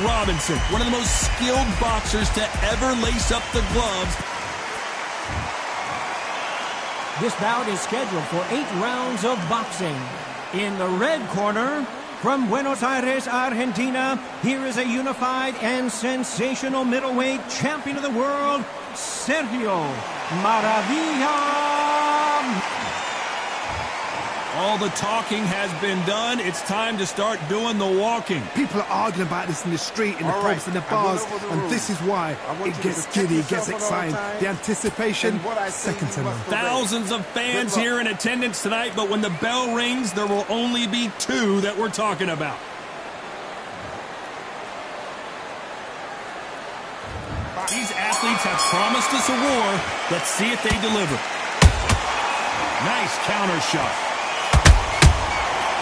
Robinson, one of the most skilled boxers to ever lace up the gloves. This bout is scheduled for 8 rounds of boxing. In the red corner, from Buenos Aires, Argentina, here is a unified and sensational middleweight champion of the world, Sergio Maravilla. All the talking has been done. It's time to start doing the walking. People are arguing about this in the street, in the pubs, in the bars, and this is why it gets giddy, it gets exciting. The anticipation, second to none. Thousands of fans here in attendance tonight, but when the bell rings, there will only be 2 that we're talking about. These athletes have promised us a war. Let's see if they deliver. Nice counter shot.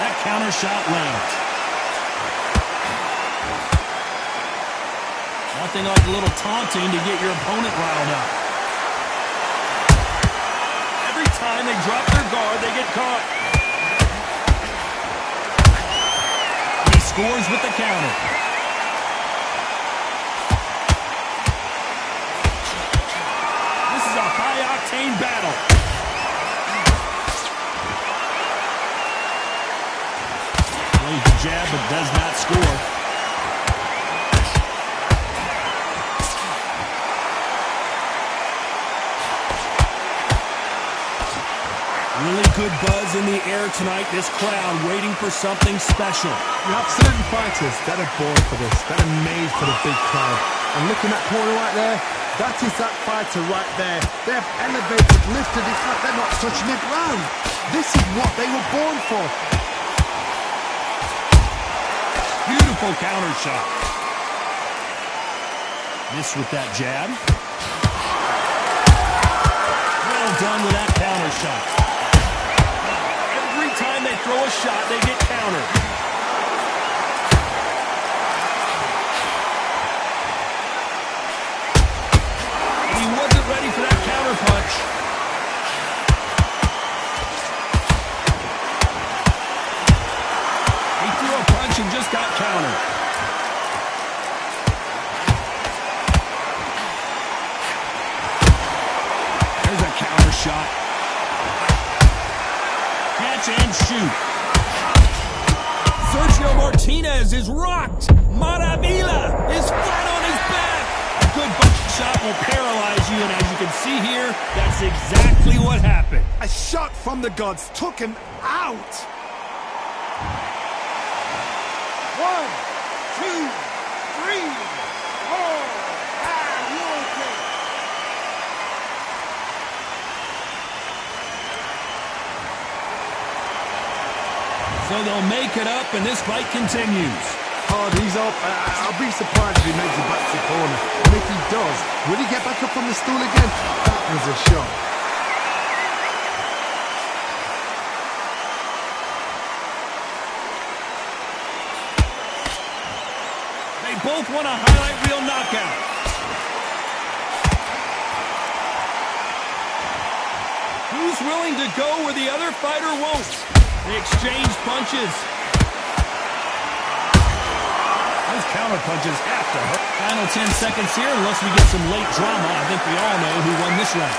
That counter shot lands. Nothing like a little taunting to get your opponent riled up. Every time they drop their guard, they get caught. He scores with the counter. This is a high-octane battle. Plays the jab, but does not score. Really good buzz in the air tonight. This crowd waiting for something special. You have certain fighters that are born for this, that are made for the big crowd. And looking at that corner right there, that is that fighter right there. They have elevated, lifted. It's like they're not touching the ground. This is what they were born for. Beautiful counter shot. Miss with that jab. Well done with that counter shot. Every time they throw a shot, they get countered. He wasn't ready for that counter punch. He threw a punch and just got countered. There's a counter shot. Catch and shoot. Sergio Martinez is rocked. Maravilla is flat on his back. A good shot will paralyze you, and as you can see here, that's exactly what happened. A shot from the gods took him out. 1, 2, 3, 4, 5, you okay? So they'll make it up, and this fight continues. Hard, he's up. I'll be surprised if he makes it back to the corner. And if he does, will he get back up from the stool again? That was a shot. They both want a highlight reel knockout. Who's willing to go where the other fighter won't? They exchange punches. Those counter punches have to hurt. Final 10 seconds here, unless we get some late drama. I think we all know who won this round.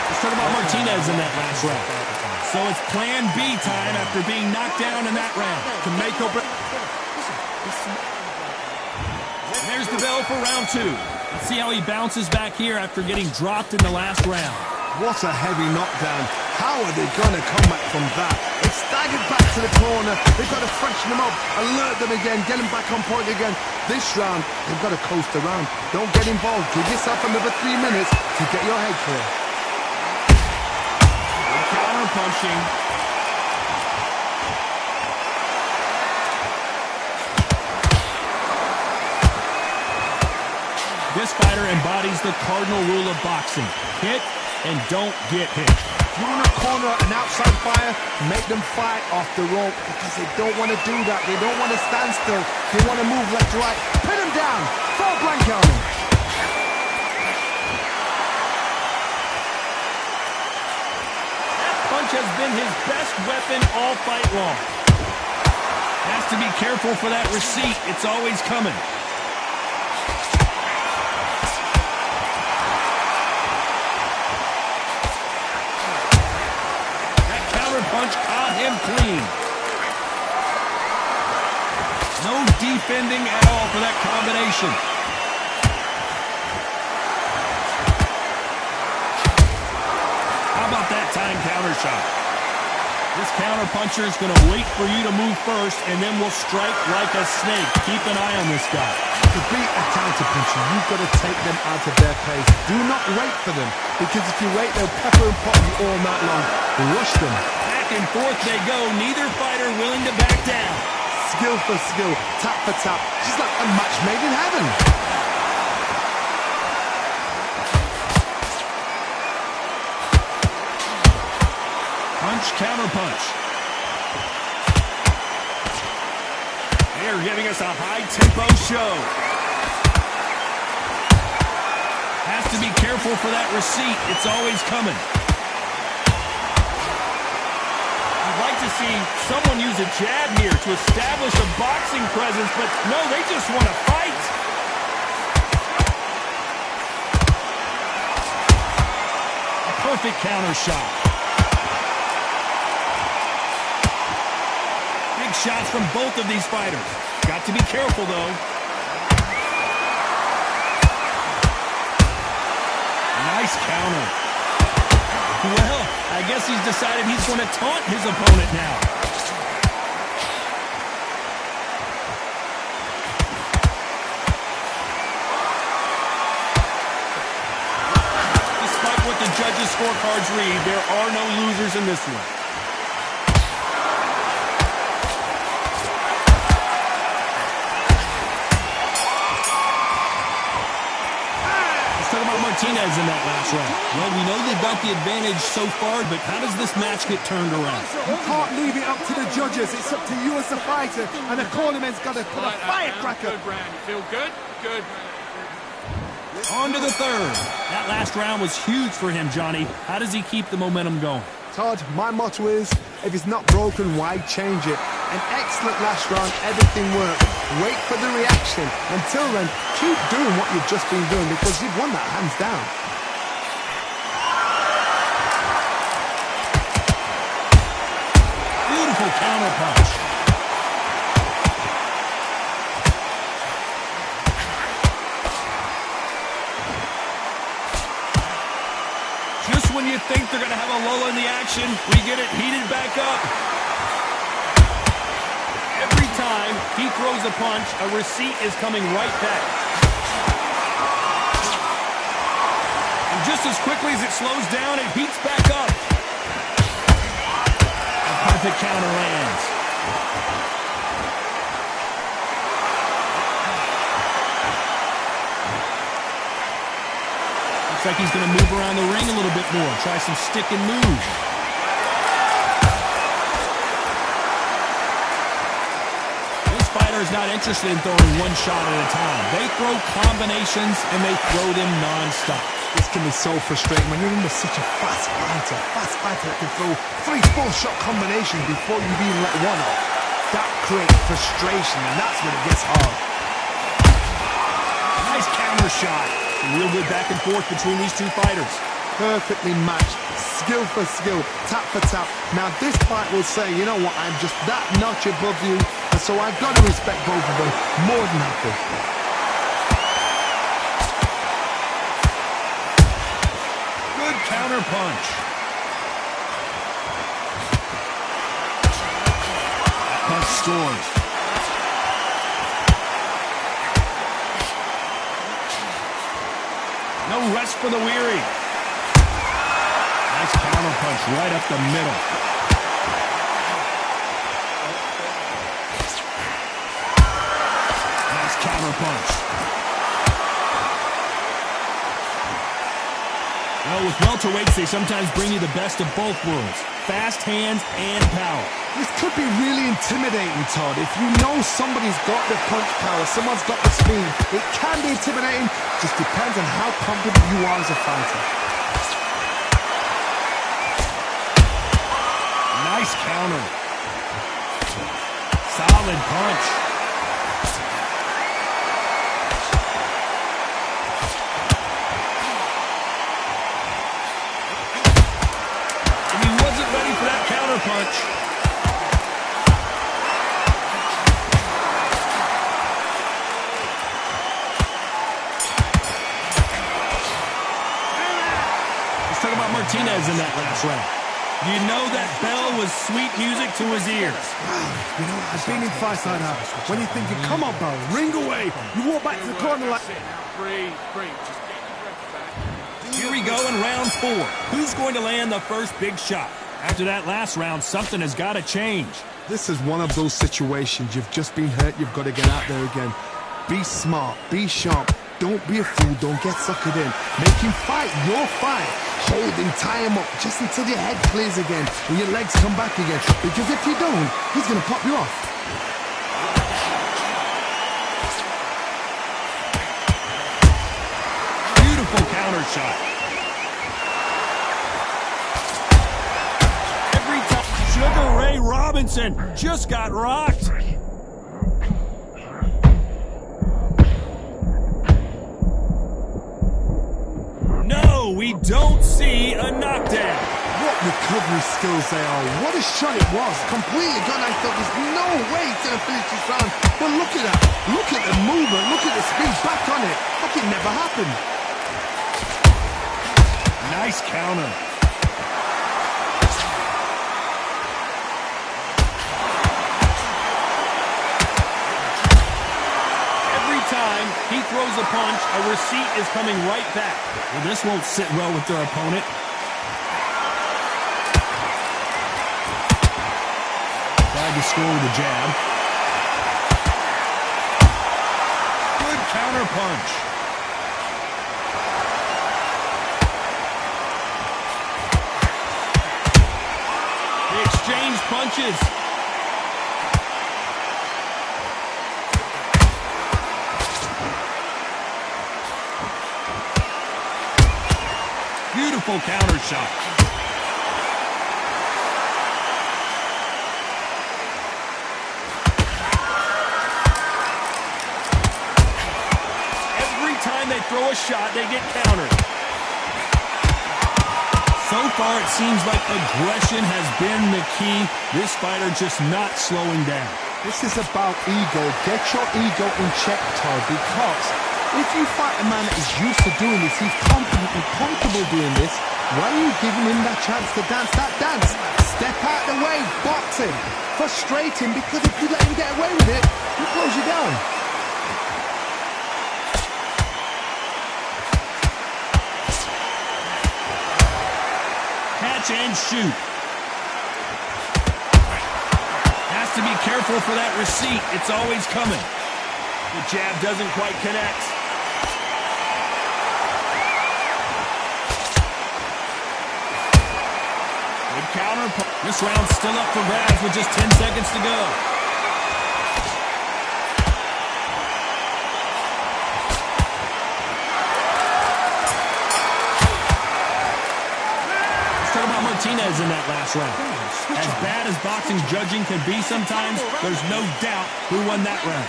Let's talk about Martinez in that last round. So it's plan B time after being knocked down in that round. To make up. There's the bell for round 2. Let's see how he bounces back here after getting dropped in the last round. What a heavy knockdown. How are they going to come back from that? They staggered back to the corner. They've got to freshen them up, alert them again, get them back on point again. This round, they've got to coast around. Don't get involved. Give yourself another 3 minutes to get your head clear. Good counter punching. This fighter embodies the cardinal rule of boxing. Hit and don't get hit. If you want to corner an outside fire, make them fight off the rope because they don't want to do that. They don't want to stand still. They want to move left to right. Pin them down. Throw a blanket on them. punch has been his best weapon all fight long. Has to be careful for that receipt. It's always coming. That counter punch caught him clean. No defending at all for that combination. How about that time counter shot? This counter puncher is going to wait for you to move first, and then will strike like a snake. Keep an eye on this guy. To beat a counter puncher, you've got to take them out of their pace. Do not wait for them, because if you wait, they'll pepper and pot you all night long. Rush them. Back and forth they go. Neither fighter willing to back down. Skill for skill, tap for tap. She's like a match made in heaven. Punch, counter punch. They're giving us a high-tempo show. Has to be careful for that receipt. It's always coming. I'd like to see someone use a jab here to establish a boxing presence, but no, they just want to fight. A perfect counter shot. Big shots from both of these fighters. Got to be careful, though. Nice counter. Well, I guess he's decided he's going to taunt his opponent now. Despite what the judges' scorecards read, there are no losers in this one. Martinez in that last round. Well, we know they've got the advantage so far, but how does this match get turned around? You can't leave it up to the judges. It's up to you as the fighter, and the cornerman's got to put a firecracker. Good round. You feel good? Good. On to the third. That last round was huge for him, Johnny. How does he keep the momentum going? Todd, my motto is, if it's not broken, why change it? An excellent last round, everything worked. Wait for the reaction. Until then, keep doing what you've just been doing, because you've won that hands down. Beautiful counter punch. Just when you think they're going to have a lull in the action, we get it heated back up. Every time he throws a punch, a receipt is coming right back. And just as quickly as it slows down, it heats back up. A perfect counter lands. Looks like he's going to move around the ring a little bit more, try some stick and move. Is not interested in throwing one shot at a time. They throw combinations and they throw them non-stop. This can be so frustrating when you're in such a fast fighter that can throw 3-4 shot combinations before you've even let one off. That creates frustration, and that's when it gets hard. Nice counter shot. A real good back and forth between these two fighters. Perfectly matched, skill for skill, tap for tap. Now this fight will say, you know what, I'm just that notch above you, and so I've got to respect both of them more than happy. Good counter punch. That punch scores. No rest for the weary. Nice counter punch right up the middle. Nice counter punch. Well, with welterweights, they sometimes bring you the best of both worlds. Fast hands and power. This could be really intimidating, Todd. If you know somebody's got the punch power, someone's got the speed, it can be intimidating. Just depends on how confident you are as a fighter. Nice counter. Solid punch. And he wasn't ready for that counter punch. Let's talk about Martinez in that last round. You know that bell was sweet music to his ears. You know, I've been in fights like that. When you're thinking, come on, Bell, ring away. You walk back to the corner like... Breathe. Just get your breath back. Here we go in round 4. Who's going to land the first big shot? After that last round, something has got to change. This is one of those situations. You've just been hurt. You've got to get out there again. Be smart. Be sharp. Don't be a fool. Don't get suckered in. Make him fight your fight. Hold him, tie him up, just until your head clears again and your legs come back again. Because if you don't, he's going to pop you off. Beautiful counter shot. Every time, Sugar Ray Robinson just got rocked. No, we don't see a knockdown. What recovery skills they are. What a shot it was. Completely gone. I thought there's no way he's going to finish this round. But look at that. Look at the movement. Look at the speed. Back on it. Like it never happened. Nice counter. Every time he throws a punch, a receipt is coming right back. Well, this won't sit well with their opponent. Tried to score with a jab. Good counter punch. They exchange punches. Beautiful counter shot. Every time they throw a shot, they get countered. So far, it seems like aggression has been the key. This fighter just not slowing down. This is about ego. Get your ego in check, Todd, because if you fight a man that is used to doing this, he's confident and comfortable doing this, why are you giving him that chance to dance that dance? Step out the way, box him, frustrate him, because if you let him get away with it, he'll close you down. Catch and shoot. Has to be careful for that receipt. It's always coming. The jab doesn't quite connect. Good counter. This round's still up for grabs with just 10 seconds to go. Let's talk about Martinez in that last round. As bad as boxing judging can be sometimes, there's no doubt who won that round.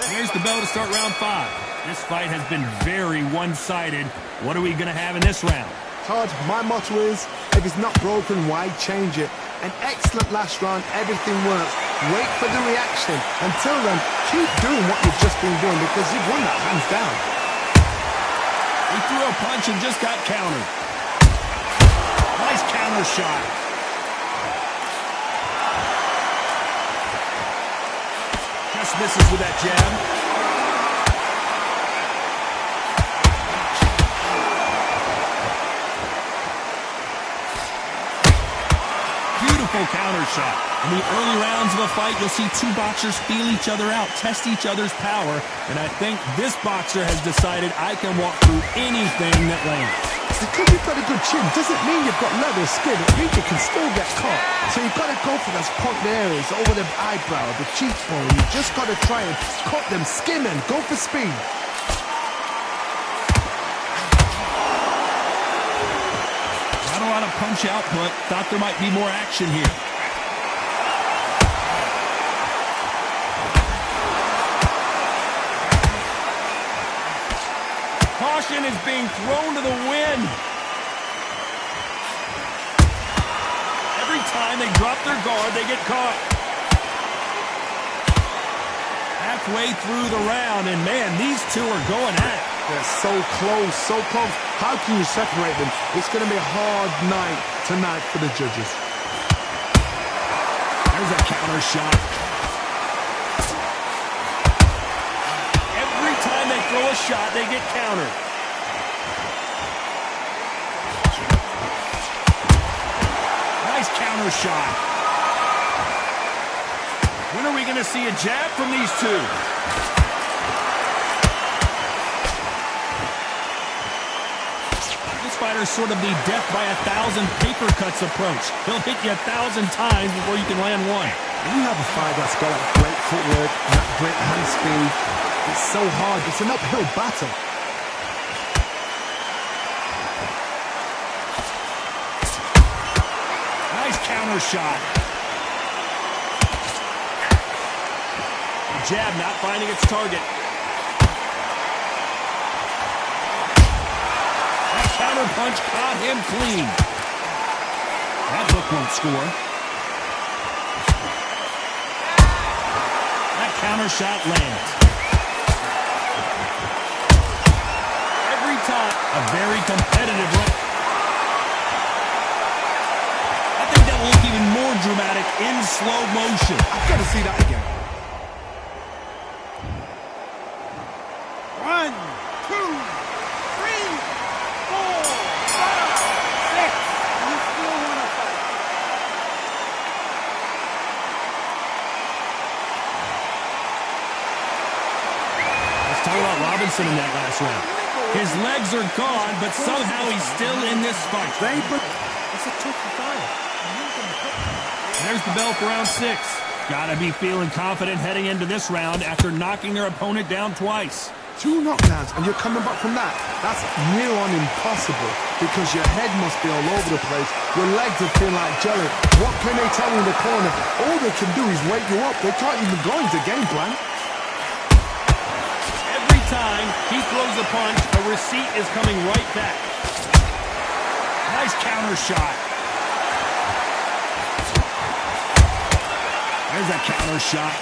Here's the bell to start round 5. This fight has been very one-sided. What are we going to have in this round? Todd, my motto is, if it's not broken, why change it? An excellent last round, everything works. Wait for the reaction. Until then, keep doing what you've just been doing because you've won that hands down. He threw a punch and just got countered. Nice counter shot. Just misses with that jab. Beautiful counter shot. In the early rounds of a fight, you'll see two boxers feel each other out, test each other's power, and I think this boxer has decided I can walk through anything that lands. Because you've got a good chin doesn't mean you've got leather skin. It means you can still get caught. So you've got to go for those point areas over the eyebrow, the cheekbone. You just got to try and cut them, skim them, go for speed. Now Not a lot of punch output. Thought there might be more action here. Caution is being thrown to the wind. Every time they drop their guard, they get caught. Halfway through the round, and man, these two are going at it. They're so close, so close. How can you separate them? It's going to be a hard night tonight for the judges. There's a counter shot. Every time they throw a shot, they get countered. Nice counter shot. When are we going to see a jab from these two? This fighter's sort of the death by 1,000 paper cuts approach. He'll hit you 1,000 times before you can land one. When you have a fight that's got that great footwork and that great hand speed, it's so hard. It's an uphill battle. Nice counter shot. Jab not finding its target. That counter punch caught him clean. That hook won't score. That counter shot lands. Every time, a very competitive round. I think that will look even more dramatic in slow motion. I've got to see that again. 1, 2, 3, 4, 5, 6. You still want to fight. Let's talk about Robinson in that last round. His legs are gone, but somehow he's still in this fight. It's a tough fight. There's the bell for round 6. Gotta be feeling confident heading into this round after knocking their opponent down twice. 2 knockdowns and you're coming back from that. That's near on impossible because your head must be all over the place. Your legs are feeling like jelly. What can they tell you in the corner? All they can do is wake you up. They can't even go into game plan. Every time he throws a punch, a receipt is coming right back. Nice counter shot. There's a counter shot.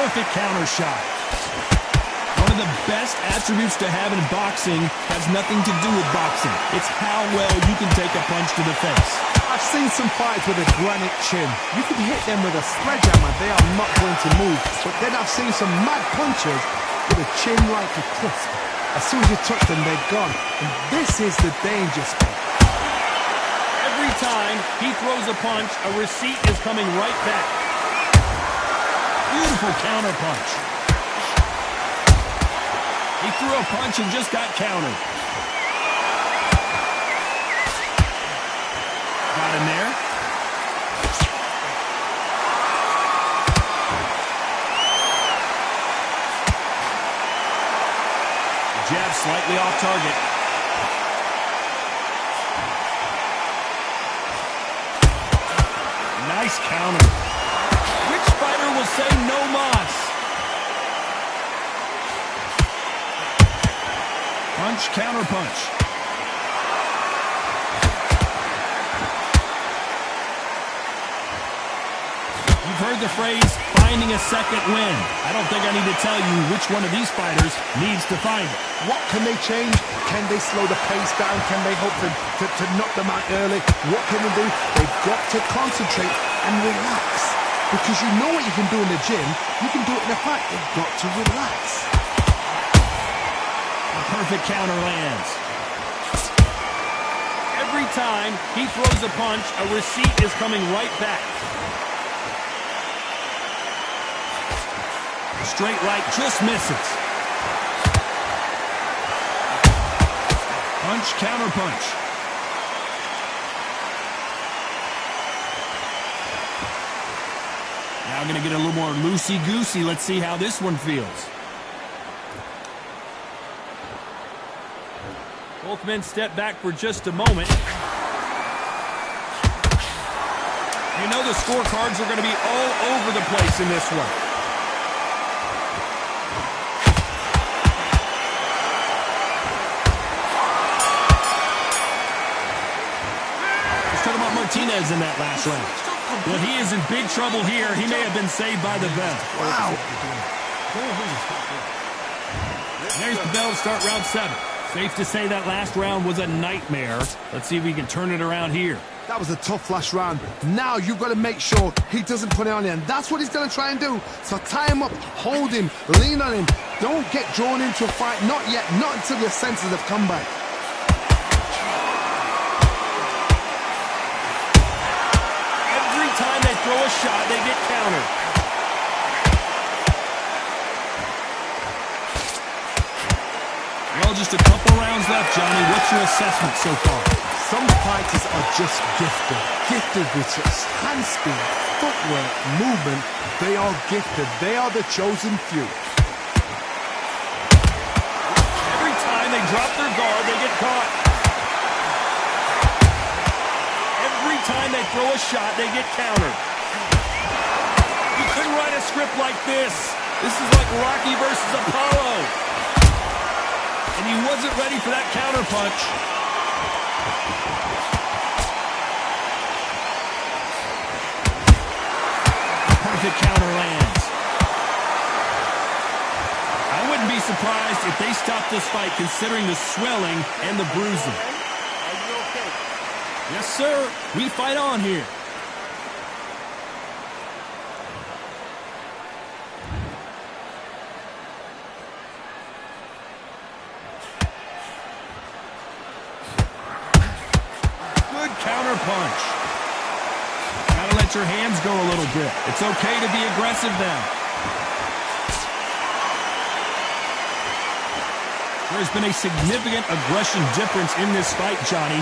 Perfect counter shot. One of the best attributes to have in boxing has nothing to do with boxing. It's how well you can take a punch to the face. I've seen some fights with a granite chin. You can hit them with a sledgehammer, they are not going to move. But then I've seen some mad punchers with a chin like a crisp. As soon as you touch them, they're gone. And this is the danger spot. Every time he throws a punch, a receipt is coming right back. Beautiful counter punch. He threw a punch and just got countered. Got him there. Jab slightly off target. Nice counter. Which fighter will say no mas? Punch, counter punch. You've heard the phrase, finding a second win. I don't think I need to tell you which one of these fighters needs to find it. What can they change? Can they slow the pace down? Can they hope to knock them out early? What can they do? They've got to concentrate and relax. Because you know what you can do in the gym, you can do it in a fight. They've got to relax. A perfect counter lands. Every time he throws a punch, a receipt is coming right back. Straight right just misses. Punch, counter punch. Now going to get a little more loosey-goosey. Let's see how this one feels. Both men step back for just a moment. You know the scorecards are going to be all over the place in this one. Let's talk about Martinez in that last round. Well, he is in big trouble here. He may have been saved by the bell. Wow. There's the bell to start round 7. Safe to say that last round was a nightmare. Let's see if we can turn it around here. That was a tough last round. Now you've got to make sure he doesn't put it on you, and that's what he's going to try and do. So tie him up, hold him, lean on him. Don't get drawn into a fight. Not yet. Not until your senses have come back. Every time they throw a shot, they get countered. Well, just a couple rounds left, Johnny. What's your assessment so far? Some fighters are just gifted. Gifted with just hand speed, footwork, movement. They are gifted. They are the chosen few. Every time they drop their guard, they get caught. Every time they throw a shot, they get countered. You couldn't write a script like this. This is like Rocky versus Apollo. And he wasn't ready for that counterpunch. Perfect counter lands. I wouldn't be surprised if they stopped this fight considering the swelling and the bruising. Are you okay? Yes, sir. We fight on here. Good counter punch. Gotta let your hands go a little bit. It's okay to be aggressive now. There's been a significant aggression difference in this fight, Johnny.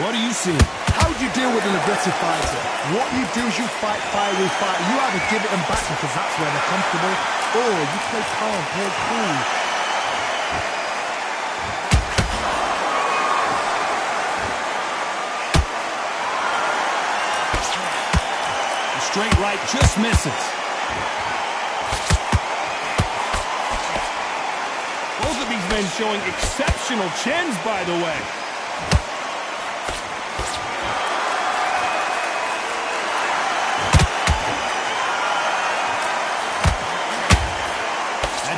What do you see? How do you deal with an aggressive fighter? What you do is you fight fire with fire. You either give it them back because that's where they're comfortable, or you play calm, play cool. The straight right just misses. Both of these men showing exceptional chins, by the way.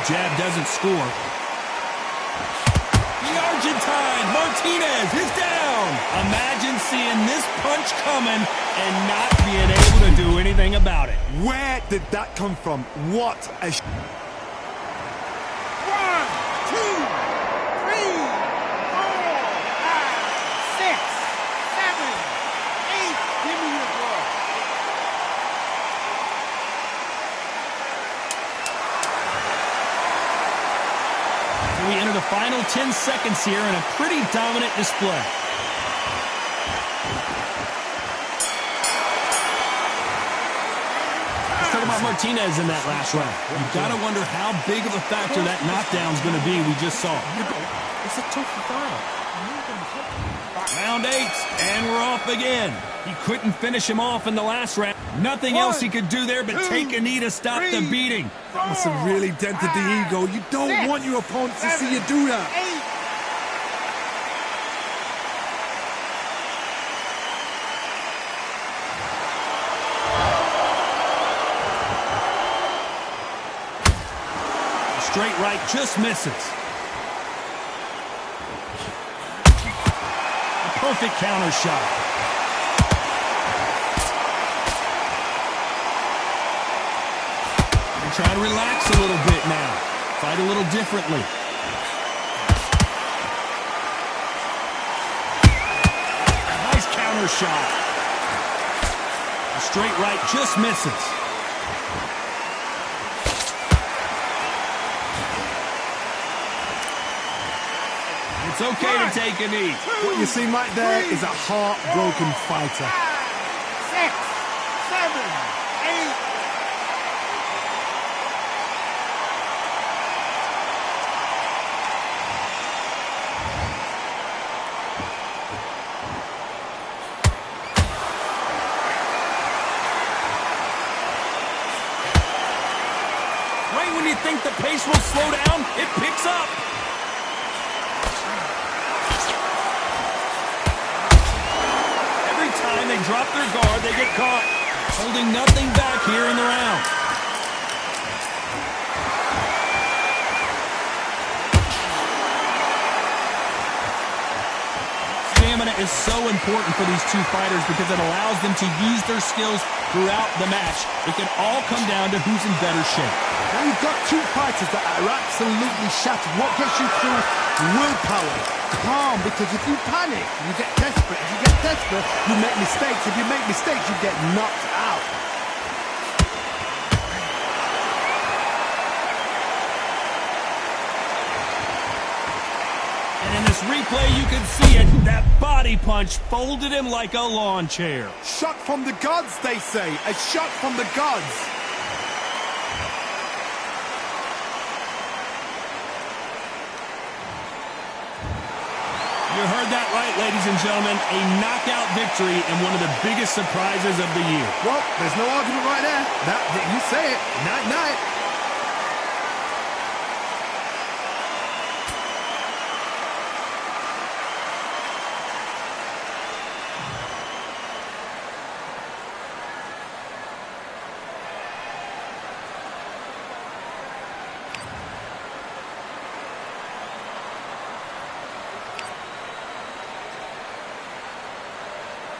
Jab doesn't score. The Argentine, Martinez, is down. Imagine seeing this punch coming and not being able to do anything about it. Where did that come from? What a... 1, 2, 3, 4, 5, 6, 7, 8. Give me your glove. We enter the final 10 seconds here in a pretty dominant display. Let's talk about Martinez in that last round. You've got to wonder how big of a factor that knockdown's going to be we just saw. It's a tough battle. Round 8, and we're off again. He couldn't finish him off in the last round. Nothing else he could do there but take a knee to stop the beating. That must have really dented the ego. You don't want your opponent to see you do that. 8. Straight right just misses. A perfect counter shot. Try to relax a little bit now. Fight a little differently. Nice counter shot. A straight right just misses. It's okay to take a knee. What you see right there is a heartbroken fighter. 6, 7, 8. think the pace will slow down? It picks up. Every time they drop their guard, they get caught. Holding nothing back here in the round. Stamina is so important for these two fighters because it allows them to use their skills throughout the match. It can all come down to who's in better shape. Now you've got two fighters that are absolutely shattered. What gets you through? Willpower. Calm, because if you panic, you get desperate. If you get desperate, you make mistakes. If you make mistakes, you get knocked out. And in this replay, you can see it. That body punch folded him like a lawn chair. Shot from the gods, they say. A shot from the gods. You heard that right, ladies and gentlemen. A knockout victory and one of the biggest surprises of the year. Well, there's no argument right there. You say it. Night-night.